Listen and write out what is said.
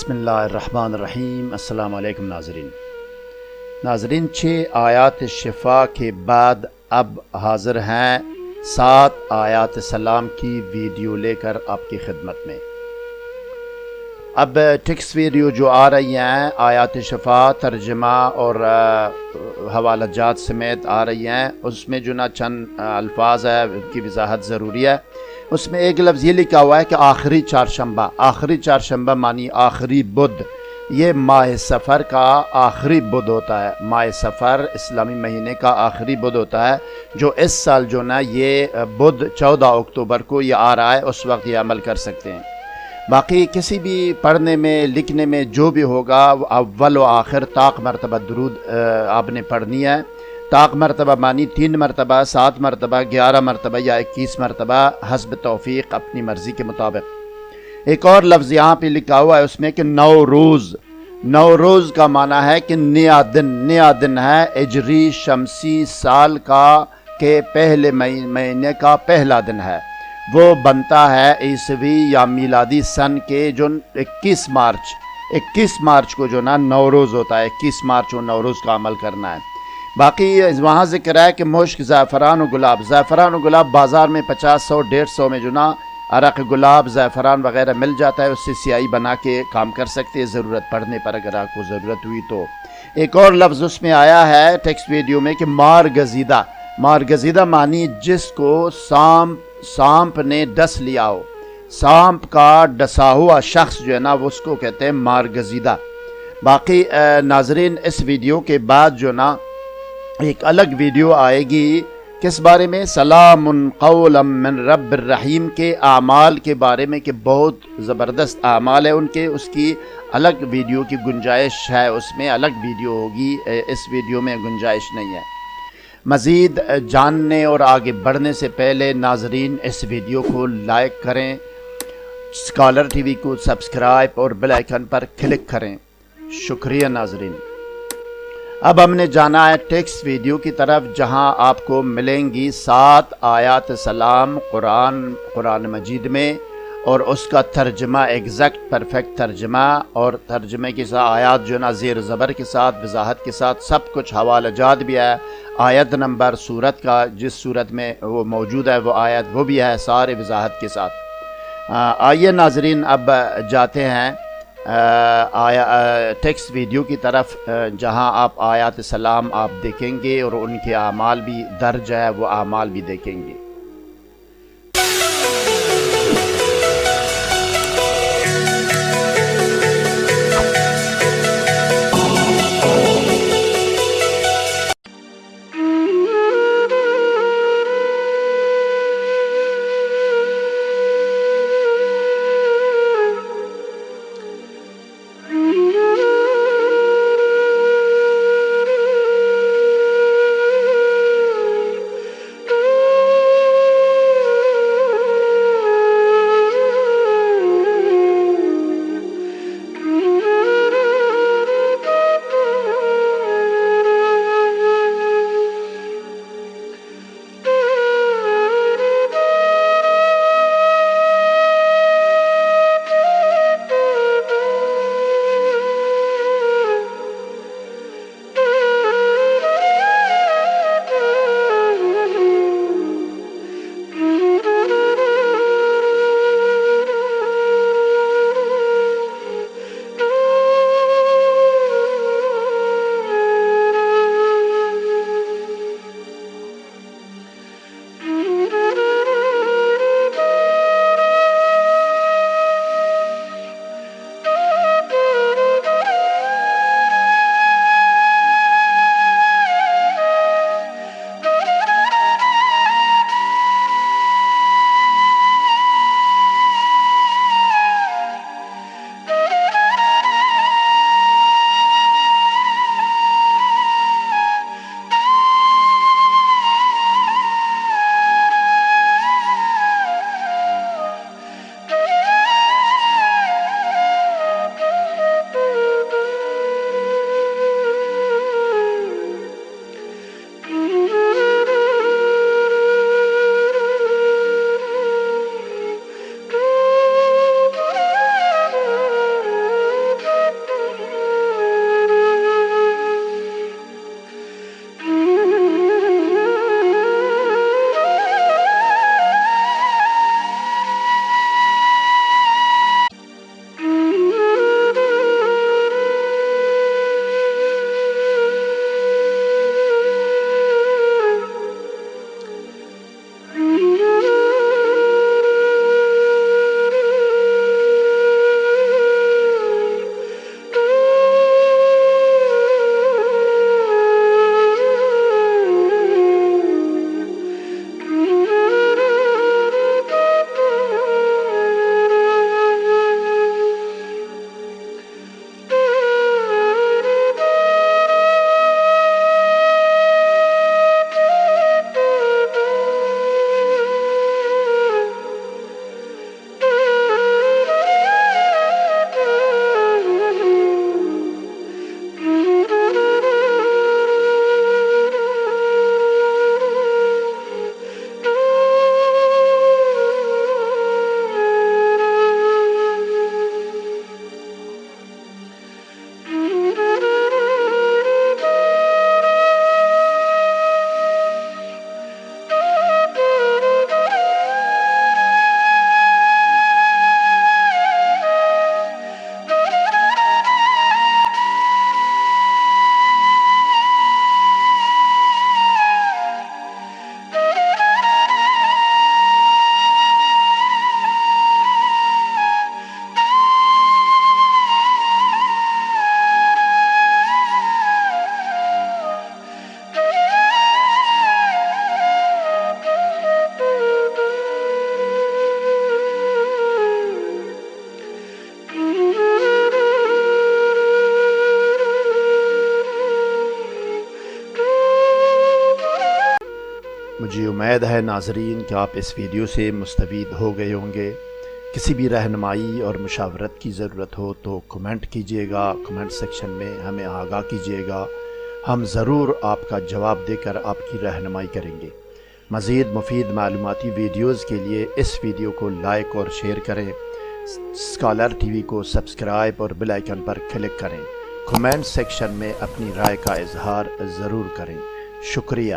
بسم اللہ الرحمن الرحیم۔ السلام علیکم ناظرین 6 آیات شفا کے بعد اب حاضر ہیں 7 آیات سلام کی ویڈیو لے کر آپ کی خدمت میں۔ اب ٹیکسٹ ویڈیو جو آ رہی ہیں آیات شفا ترجمہ اور حوالہ جات سمیت آ رہی ہیں، اس میں جو نا چند الفاظ ہے ان کی وضاحت ضروری ہے۔ اس میں ایک لفظ یہ لکھا ہوا ہے کہ آخری چہارشنبہ، آخری چہارشنبہ معنی آخری بدھ، یہ ماہ سفر کا آخری بدھ ہوتا ہے۔ ماہ سفر اسلامی مہینے کا آخری بدھ ہوتا ہے، جو اس سال جو نا یہ بدھ 14 اکتوبر کو یہ آ رہا ہے، اس وقت یہ عمل کر سکتے ہیں۔ باقی کسی بھی پڑھنے میں لکھنے میں جو بھی ہوگا اول و آخر طاق مرتبہ درود آپ نے پڑھنی ہے۔ طاق مرتبہ معنی 3 مرتبہ، 7 مرتبہ، 11 مرتبہ یا 21 مرتبہ حسب توفیق، اپنی مرضی کے مطابق۔ ایک اور لفظ یہاں پہ لکھا ہوا ہے اس میں کہ نوروز۔ نوروز کا معنی ہے کہ نیا دن، نیا دن ہے ہجری شمسی سال کا کے پہلے مہینے کا پہلا دن ہے۔ وہ بنتا ہے عیسوی یا میلادی سن کے جو 21 مارچ کو جو نا نوروز ہوتا ہے۔ 21 مارچ کو نوروز کا عمل کرنا ہے۔ باقی وہاں ذکر ہے کہ مشک، زعفران و گلاب، زعفران و گلاب بازار میں 50 100 150 میں جو نا عرق گلاب زعفران وغیرہ مل جاتا ہے، اس سے سیاہی بنا کے کام کر سکتے ہیں ضرورت پڑنے پر، اگر آپ کو ضرورت ہوئی تو۔ ایک اور لفظ اس میں آیا ہے ٹیکسٹ ویڈیو میں کہ مارگزیدہ۔ مارگزیدہ معنی جس کو سانپ نے ڈس لیا ہو، سانپ کا ڈسا ہوا شخص جو ہے نا وہ اس کو کہتے ہیں مارگزیدہ۔ باقی ناظرین اس ویڈیو کے بعد جو نا ایک الگ ویڈیو آئے گی کس بارے میں؟ سلام قولا من رب الرحیم کے اعمال کے بارے میں، کہ بہت زبردست اعمال ہے ان کے، اس کی الگ ویڈیو کی گنجائش ہے، اس میں الگ ویڈیو ہوگی، اس ویڈیو میں گنجائش نہیں ہے۔ مزید جاننے اور آگے بڑھنے سے پہلے ناظرین اس ویڈیو کو لائک کریں، اسکالر ٹی وی کو سبسکرائب اور بیل آئیکن پر کلک کریں۔ شکریہ ناظرین۔ اب ہم نے جانا ہے ٹیکسٹ ویڈیو کی طرف، جہاں آپ کو ملیں گی 7 آیات سلام قرآن مجید میں، اور اس کا ترجمہ ایگزیکٹ پرفیکٹ ترجمہ، اور ترجمے کے ساتھ آیات جو نا زیر زبر کے ساتھ وضاحت کے ساتھ سب کچھ، حوالہ جات بھی ہے، آیت نمبر سورت کا جس سورت میں وہ موجود ہے وہ آیت وہ بھی ہے، سارے وضاحت کے ساتھ۔ آئیے ناظرین اب جاتے ہیں ٹیکسٹ ویڈیو کی طرف، جہاں آپ آیات سلام آپ دیکھیں گے اور ان کے اعمال بھی درج ہے، وہ اعمال بھی دیکھیں گے۔ مجھے امید ہے ناظرین کہ آپ اس ویڈیو سے مستفید ہو گئے ہوں گے۔ کسی بھی رہنمائی اور مشاورت کی ضرورت ہو تو کمنٹ کیجیے گا، کمنٹ سیکشن میں ہمیں آگاہ کیجیے گا، ہم ضرور آپ کا جواب دے کر آپ کی رہنمائی کریں گے۔ مزید مفید معلوماتی ویڈیوز کے لیے اس ویڈیو کو لائک اور شیئر کریں، اسکالر ٹی وی کو سبسکرائب اور بیل آئیکن پر کلک کریں، کمنٹ سیکشن میں اپنی رائے کا اظہار ضرور کریں۔ شکریہ۔